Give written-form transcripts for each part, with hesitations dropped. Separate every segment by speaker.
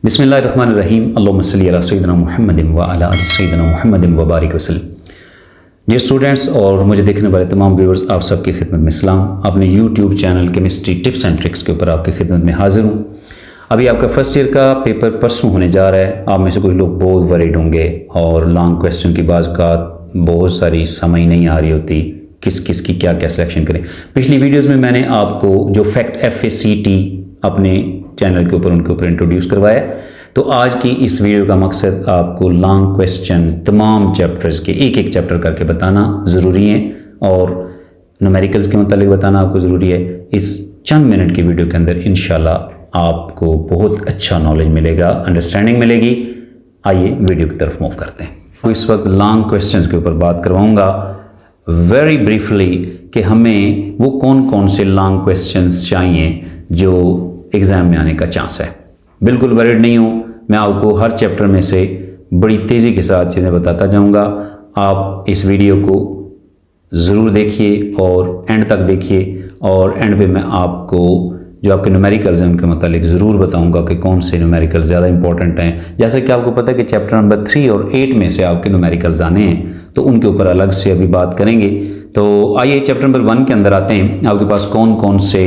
Speaker 1: बिस्मिल्लाहिर्रहमानिर्रहीम अल्लाहुम्मा सल्ली अला सय्यिदिना मुहम्मदिन व अला आलि सय्यिदिना मुहम्मदिन व बारिक वसल्लम। डियर स्टूडेंट्स और मुझे देखने वाले तमाम व्यूअर्स, आप सबकी खिदमत में सलाम। अपने YouTube channel chemistry tips and tricks के ऊपर आपकी खिदमत में हाजिर हूँ। अभी आपका फर्स्ट ईयर का पेपर परसों होने जा रहा है। आप में से कुछ लोग बहुत वरीड होंगे और लॉन्ग क्वेश्चन की बाज़ का बहुत सारी समझ नहीं आ रही होती, किस किस की क्या क्या सिलेक्शन करें। पिछली वीडियोज़ में मैंने आपको जो फैक्ट FACT अपने चैनल के ऊपर उनके ऊपर इंट्रोड्यूस करवाया। तो आज की इस वीडियो का मकसद आपको लॉन्ग क्वेश्चन तमाम चैप्टर्स के एक एक चैप्टर करके बताना ज़रूरी है और न्यूमेरिकल्स के मतलब बताना आपको ज़रूरी है। इस चंद मिनट की वीडियो के अंदर इंशाल्लाह आपको बहुत अच्छा नॉलेज मिलेगा, अंडरस्टैंडिंग मिलेगी। आइए वीडियो की तरफ मूव करते हैं। तो इस वक्त लॉन्ग क्वेश्चंस के ऊपर बात करवाऊंगा वेरी ब्रीफली कि हमें वो कौन कौन से लॉन्ग क्वेश्चंस चाहिए जो एग्ज़ाम में आने का चांस है। बिल्कुल वरीड नहीं हूँ, मैं आपको हर चैप्टर में से बड़ी तेज़ी के साथ चीज़ें बताता जाऊँगा। आप इस वीडियो को ज़रूर देखिए और एंड तक देखिए और एंड पे मैं आपको जो आपके न्यूमेरिकल्स हैं उनके मतलब ज़रूर बताऊंगा कि कौन से न्यूमेरिकल ज़्यादा इंपॉर्टेंट हैं। जैसे कि आपको पता है कि चैप्टर नंबर 3 और 8 में से आपके न्यूमेरिकल्स आने हैं, तो उनके ऊपर अलग से अभी बात करेंगे। तो आइए चैप्टर नंबर 1 के अंदर आते हैं। आपके पास कौन कौन से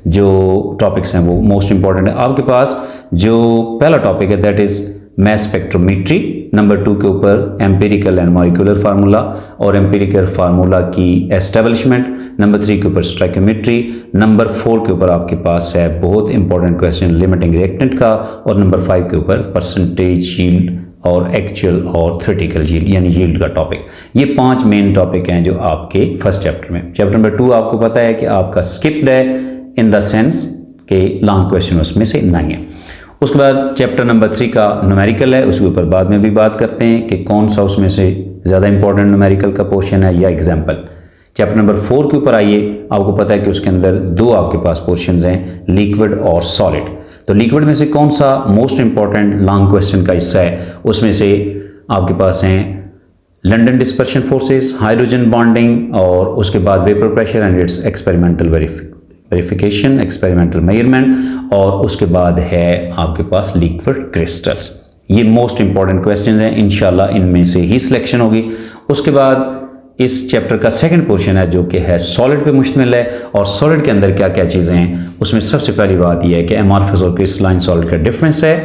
Speaker 1: जो टॉपिक्स हैं वो मोस्ट इंपॉर्टेंट है। आपके पास जो पहला टॉपिक है that is mass spectrometry. Number 2 के ऊपर एम्पिरिकल एंड मॉलिक्यूलर फार्मूला और एम्पिरिकल फार्मूला की एस्टेब्लिशमेंट। नंबर 3 के ऊपर स्टोइकियोमेट्री। नंबर 4 के ऊपर आपके पास है बहुत इंपॉर्टेंट क्वेश्चन लिमिटिंग रिएक्टेंट का। और नंबर 5 के ऊपर परसेंटेज यील्ड और एक्चुअल और थ्योरेटिकल यील्ड यानी यील्ड का टॉपिक। ये 5 मेन टॉपिक हैं जो आपके फर्स्ट चैप्टर में। चैप्टर नंबर 2 आपको पता है कि आपका स्किप्ड है इन द सेंस कि लॉन्ग क्वेश्चन उसमें से नहीं है। उसके बाद चैप्टर नंबर 3 का न्यूमेरिकल है, उसके ऊपर बाद में भी बात करते हैं कि कौन सा उसमें से ज़्यादा इंपॉर्टेंट न्यूमेरिकल का पोर्शन है या एग्जाम्पल। चैप्टर नंबर 4 के ऊपर आइए, आपको पता है कि उसके अंदर 2 आपके पास पोर्शंस हैं, लिक्विड और सॉलिड। तो लिक्विड में से कौन सा मोस्ट इंपॉर्टेंट लॉन्ग क्वेश्चन का हिस्सा है, उसमें से आपके पास हैं London dispersion forces, hydrogen bonding और उसके बाद vapour pressure and it's experimental verification, experimental measurement और उसके बाद है आपके पास लिक्विड क्रिस्टल्स। ये मोस्ट इंपॉर्टेंट क्वेश्चंस हैं, इंशाल्लाह इनमें से ही सिलेक्शन होगी। उसके बाद इस चैप्टर का सेकंड पोर्शन है जो कि है सॉलिड पे मुश्तमिल है। और सॉलिड के अंदर क्या क्या चीज़ें हैं, उसमें सबसे पहली बात यह है कि एमॉर्फस और क्रिस्टलाइन सॉलिड का डिफरेंस है,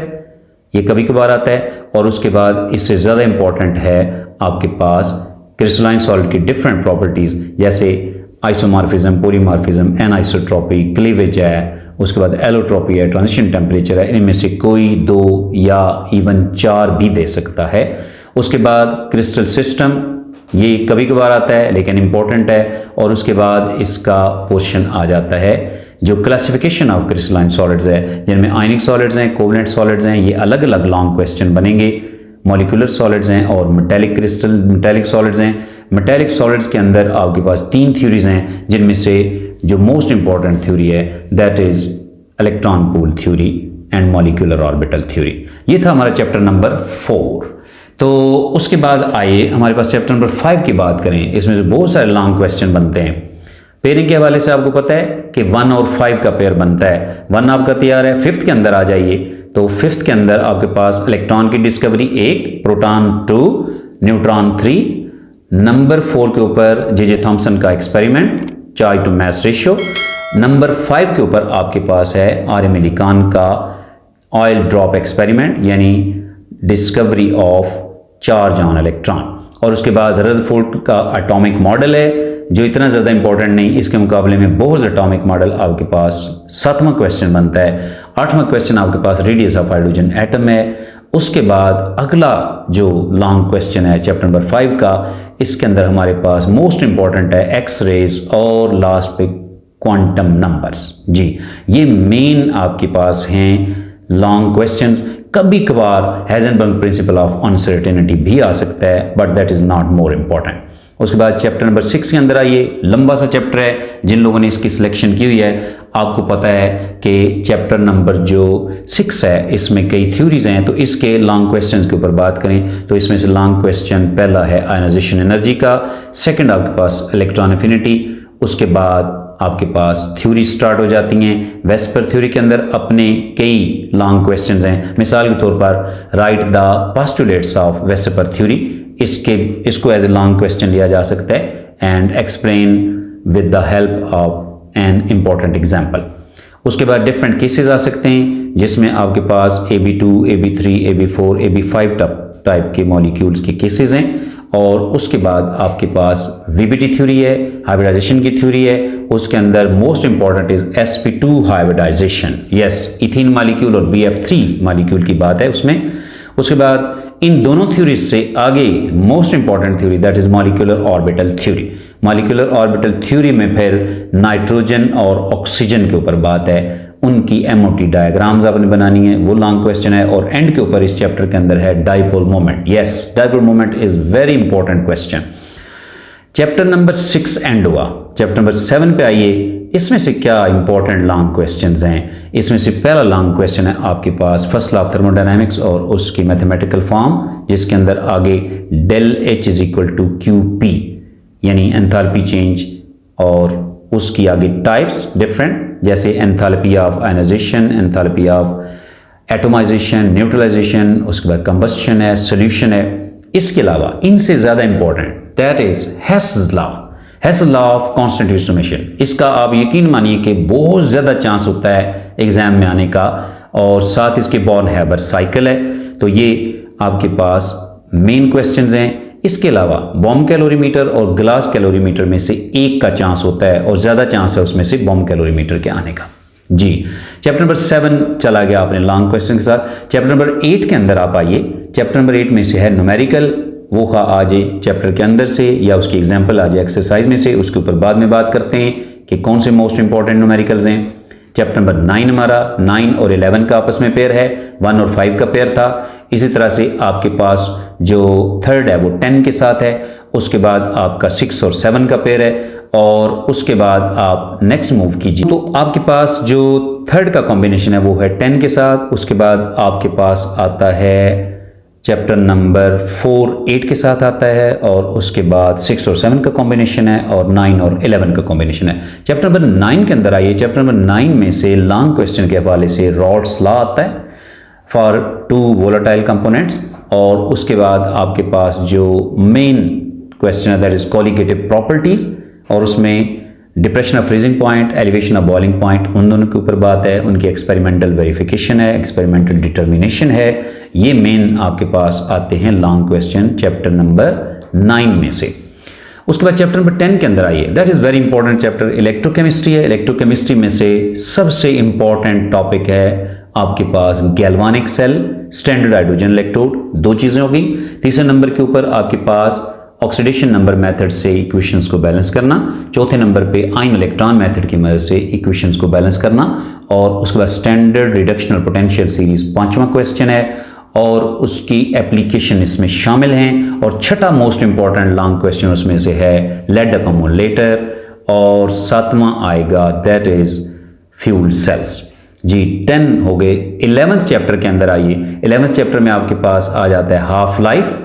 Speaker 1: ये कभी कभार आता है। और उसके बाद इससे ज़्यादा इंपॉर्टेंट है आपके पास क्रिस्टलाइन सॉलिड की डिफरेंट प्रॉपर्टीज़, जैसे आइसोमॉर्फिज्म, पॉलीमॉर्फिज्म, एनाइसोट्रॉपी, क्लीवेज है, उसके बाद एलोट्रॉपी है, ट्रांजिशन टेम्परेचर है। इनमें से कोई 2 या इवन 4 भी दे सकता है। उसके बाद क्रिस्टल सिस्टम, ये कभी कभार आता है लेकिन इंपॉर्टेंट है। और उसके बाद इसका पोर्शन आ जाता है जो क्लासिफिकेशन ऑफ क्रिस्टलाइन सॉलिड्स है, जिनमें आयनिक सॉलिड्स हैं, कोवलेंट सॉलिड्स हैं। ये अलग अलग लॉन्ग क्वेश्चन बनेंगे। मॉलिक्यूलर सॉलिड्स हैं और मेटेलिक सॉलिड्स हैं। मेटेलिक सॉलिड्स के अंदर आपके पास 3 थ्योरीज हैं, जिनमें से जो मोस्ट इंपॉर्टेंट थ्योरी है that is electron pool theory and molecular orbital theory. ये था हमारा चैप्टर नंबर 4। तो उसके बाद आइए हमारे पास चैप्टर नंबर 5 की बात करें। इसमें से बहुत सारे लॉन्ग क्वेश्चन बनते हैं। पेयरिंग के हवाले से आपको पता है कि 1 और 5 का पेयर बनता है। 1 आपका तैयार है। 5th के अंदर आ जाइए, तो 5th के अंदर आपके पास इलेक्ट्रॉन की डिस्कवरी 1, प्रोटॉन 2, न्यूट्रॉन 3। नंबर 4 के ऊपर जे थॉम्सन का experiment, charge to mass ratio. Number 5 के ऊपर आपके पास है RM मिलिकॉन का ऑयल ड्रॉप एक्सपेरिमेंट यानी discovery of charge on electron. और उसके बाद रदरफोर्ड का एटॉमिक मॉडल है जो इतना ज़्यादा इंपॉर्टेंट नहीं, इसके मुकाबले में बोह्स एटॉमिक मॉडल आपके पास 7वां क्वेश्चन बनता है। 8वां क्वेश्चन आपके पास रेडियस ऑफ हाइड्रोजन एटम है। उसके बाद अगला जो लॉन्ग क्वेश्चन है चैप्टर नंबर 5 का, इसके अंदर हमारे पास मोस्ट इंपॉर्टेंट है एक्स रेज और लास्ट पे क्वांटम नंबर्स। जी, ये मेन आपके पास हैं लॉन्ग क्वेश्चंस। कभी कभार हाइजेनबर्ग प्रिंसिपल ऑफ अनसर्टेनिटी भी आ सकता है, but that is not more important. उसके बाद चैप्टर नंबर 6 के अंदर आइए, लंबा सा चैप्टर है। जिन लोगों ने इसकी सिलेक्शन की हुई है आपको पता है कि चैप्टर नंबर जो 6 है इसमें कई थ्योरीज हैं, तो इसके लॉन्ग क्वेश्चंस के ऊपर बात करें तो इसमें से लॉन्ग क्वेश्चन पहला है आयनाइजेशन एनर्जी का, सेकंड आपके पास इलेक्ट्रॉन एफिनिटी, उसके बाद आपके पास थ्योरी स्टार्ट हो जाती हैं। वेस्पर थ्योरी के अंदर अपने कई लॉन्ग क्वेश्चंस हैं। मिसाल के तौर पर write the postulates of VSEPR theory, इसको एज ए लॉन्ग क्वेश्चन लिया जा सकता है and explain with the help of an important example. उसके बाद डिफरेंट केसेस आ सकते हैं जिसमें आपके पास AB2, AB3, AB4, AB5 type के मॉलिक्यूल्स के केसेस हैं। और उसके बाद आपके पास VBT थ्योरी है, हाइब्रिडाइजेशन की थ्योरी है। उसके अंदर most important is sp2 hybridisation, yes ethene molecule और BF3 मॉलिक्यूल की बात है उसमें। उसके बाद इन दोनों थ्योरीज से आगे most important theory that is molecular orbital theory. Molecular orbital theory में फिर नाइट्रोजन और ऑक्सीजन के ऊपर बात है, उनकी MOT डायग्राम्स आपने बनानी है, वो लॉन्ग क्वेश्चन है। और एंड के ऊपर इस चैप्टर के अंदर है dipole moment, yes dipole moment is very important question. Chapter number 6 and हुआ, चैप्टर नंबर 7 पे आइए। इसमें से क्या इंपॉर्टेंट लॉन्ग क्वेश्चंस हैं? इसमें से पहला लॉन्ग क्वेश्चन है आपके पास फर्स्ट लॉ ऑफ थर्मोडायनामिक्स और उसकी मैथमेटिकल फॉर्म, जिसके अंदर आगे del H is equal to QP यानी एंथैल्पी चेंज, और उसकी आगे टाइप्स डिफरेंट, जैसे enthalpy of ionisation, enthalpy of atomisation, neutralisation, उसके बाद कंबस्शन है, सॉल्यूशन है। इसके अलावा इनसे ज़्यादा important that is Hessel's law, Hessel's law of constant transformation. इसका आप यकीन मानिए कि बहुत ज़्यादा चांस होता है एग्जाम में आने का, और साथ इसके बॉर्न हैबर साइकिल है। तो ये आपके पास मेन क्वेश्चंस हैं। इसके अलावा बॉम्ब कैलोरीमीटर और ग्लास कैलोरीमीटर में से एक का चांस होता है, और ज़्यादा चांस है उसमें से बॉम्ब कैलोरीमीटर के आने का। जी चैप्टर नंबर 7 चला गया आपने लॉन्ग क्वेश्चन के साथ। चैप्टर नंबर 8 के अंदर आप आइए। चैप्टर नंबर 8 में से है न्यूमेरिकल, वो आ जाए चैप्टर के अंदर से या उसकी एग्जाम्पल आ जाए एक्सरसाइज में से, उसके ऊपर बाद में बात करते हैं कि कौन से मोस्ट इंपॉर्टेंट न्यूमेरिकल्स हैं। चैप्टर नंबर 9 हमारा 9 और 11 का आपस में पेयर है, 1 और 5 का पेयर था। इसी तरह से आपके पास जो थर्ड है वो 10 के साथ है। उसके बाद आपका 6 और 7 का पेयर है, और उसके बाद आप नेक्स्ट मूव कीजिए तो आपके पास जो थर्ड का कॉम्बिनेशन है वो है 10 के साथ। उसके बाद आपके पास आता है चैप्टर नंबर 4 8 के साथ आता है, और उसके बाद 6 और 7 का कॉम्बिनेशन है, और 9 और 11 का कॉम्बिनेशन है। चैप्टर नंबर 9 के अंदर आइए। चैप्टर नंबर 9 में से लॉन्ग क्वेश्चन के हवाले से रॉड्स लॉ आता है फॉर 2 वोलेटाइल कंपोनेंट्स, और उसके बाद आपके पास जो मेन क्वेश्चन है दैट इज कॉलिगेटिव प्रॉपर्टीज, और उसमें depression of freezing point, elevation of boiling point, उन दोनों के ऊपर बात है। उनकी एक्सपेरिमेंटल वेरिफिकेशन है, एक्सपेरिमेंटल डिटर्मिनेशन है। ये मेन आपके पास आते हैं लॉन्ग क्वेश्चन चैप्टर नंबर 9 में से। उसके बाद चैप्टर नंबर 10 के अंदर आइए, that is very important chapter electrochemistry है। इलेक्ट्रोकेमिस्ट्री में से सबसे इंपॉर्टेंट टॉपिक है आपके पास galvanic cell, standard hydrogen electrode, 2 चीजें होगी। तीसरे नंबर के ऊपर आपके पास ऑक्सीडेशन नंबर मेथड से इक्वेशंस को बैलेंस करना, चौथे नंबर पे आयन इलेक्ट्रॉन मेथड की मदद से इक्वेशंस को बैलेंस करना, और उसके बाद स्टैंडर्ड रिडक्शनल पोटेंशियल सीरीज 5वां क्वेश्चन है, और उसकी एप्लीकेशन इसमें शामिल हैं। और छठा मोस्ट इंपॉर्टेंट लॉन्ग क्वेश्चन उसमें से है लेड अकोमुलेटर, और 7वां आएगा दैट इज फ्यूल सेल्स। जी 10 हो गए। 11th चैप्टर के अंदर आइए। 11th चैप्टर में आपके पास आ जाता है हाफ लाइफ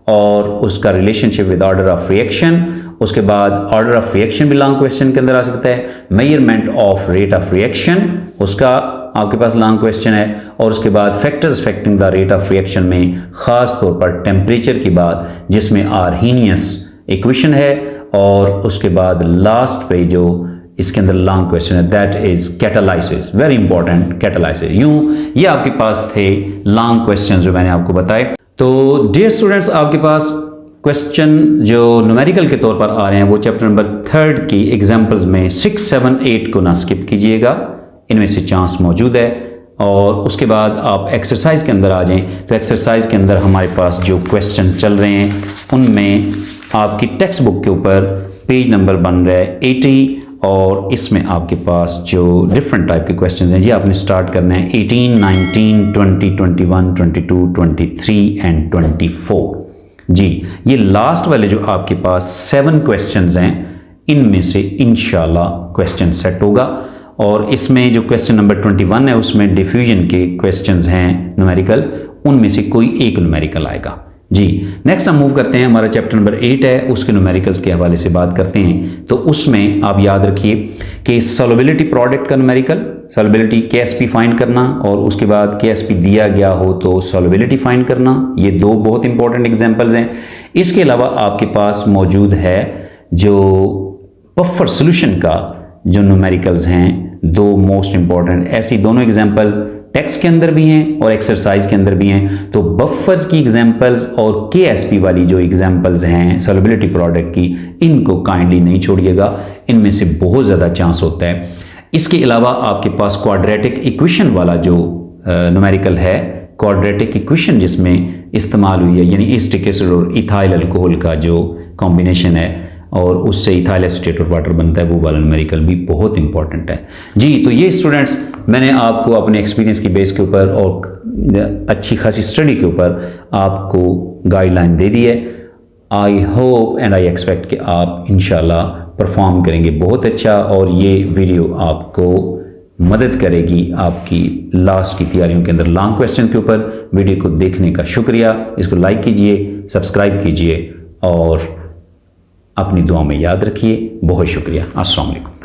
Speaker 1: और उसका relationship with order of reaction. उसके बाद ऑर्डर ऑफ रिएक्शन भी लॉन्ग क्वेश्चन के अंदर आ सकता है। Measurement of rate of reaction उसका आपके पास लॉन्ग क्वेश्चन है। और उसके बाद factors affecting the rate of reaction में खास तौर पर टेम्परेचर की बात, जिसमें आर्हीनियस इक्वेशन है। और उसके बाद लास्ट पे जो इसके अंदर लॉन्ग क्वेश्चन है that is catalysis, very important catalysis. यूं ये आपके पास थे लॉन्ग क्वेश्चन जो मैंने आपको बताए। तो डियर स्टूडेंट्स, आपके पास क्वेश्चन जो न्यूमेरिकल के तौर पर आ रहे हैं वो चैप्टर नंबर 3 की एग्जाम्पल्स में 6, 7, 8 को ना स्किप कीजिएगा, इनमें से चांस मौजूद है। और उसके बाद आप एक्सरसाइज के अंदर आ जाएं तो एक्सरसाइज के अंदर हमारे पास जो क्वेश्चंस चल रहे हैं उनमें आपकी टेक्स्ट बुक के ऊपर पेज नंबर बन रहा है 80, और इसमें आपके पास जो डिफरेंट टाइप के क्वेश्चंस हैं ये आपने स्टार्ट करना है 18, 19, 20, 21, 22, 23 एंड 24। जी ये लास्ट वाले जो आपके पास 7 क्वेश्चंस हैं इनमें से इंशाल्लाह क्वेश्चन सेट होगा। और इसमें जो क्वेश्चन नंबर 21 है उसमें डिफ्यूजन के क्वेश्चंस हैं न्यूमेरिकल, उनमें से कोई एक न्यूमेरिकल आएगा। जी, नेक्स्ट हम मूव करते हैं, हमारा चैप्टर नंबर 8 है, उसके न्यूमेरिकल्स के हवाले से बात करते हैं। तो उसमें आप याद रखिए कि सॉल्युबिलिटी प्रोडक्ट का न्यूमेरिकल, सॉल्युबिलिटी केएसपी फाइंड करना, और उसके बाद केएसपी दिया गया हो तो सॉल्युबिलिटी फाइंड करना, ये दो बहुत इंपॉर्टेंट एग्जांपल्स हैं। इसके अलावा आपके पास मौजूद है जो पफर सॉल्यूशन का जो न्यूमेरिकल्स हैं, दो मोस्ट इंपॉर्टेंट, ऐसी दोनों एग्जांपल्स टेक्स्ट के अंदर भी हैं और एक्सरसाइज के अंदर भी हैं। तो बफर्स की एग्जांपल्स और केएसपी वाली जो एग्जांपल्स हैं सॉल्युबिलिटी प्रोडक्ट की, इनको काइंडली नहीं छोड़िएगा, इनमें से बहुत ज़्यादा चांस होता है। इसके अलावा आपके पास क्वाड्रेटिक इक्वेशन वाला जो न्यूमेरिकल है, क्वाड्रेटिक इक्वेशन जिसमें इस्तेमाल हुई है, यानी एसिटिक एसिड और इथाइल अल्कोहल का जो कॉम्बिनेशन है और उससे इथाइल एसीटेट और वाटर बनता है, वो वाला न्यूमेरिकल भी बहुत इंपॉर्टेंट है। जी, तो ये स्टूडेंट्स मैंने आपको अपने एक्सपीरियंस की बेस के ऊपर और अच्छी खासी स्टडी के ऊपर आपको गाइडलाइन दे दी है। I hope and I expect कि आप इंशाल्लाह परफॉर्म करेंगे बहुत अच्छा, और ये वीडियो आपको मदद करेगी आपकी लास्ट की तैयारियों के अंदर लॉन्ग क्वेश्चन के ऊपर। वीडियो को देखने का शुक्रिया, इसको लाइक कीजिए, सब्सक्राइब कीजिए और अपनी दुआ में याद रखिए। बहुत शुक्रिया। अस्सलाम वालेकुम।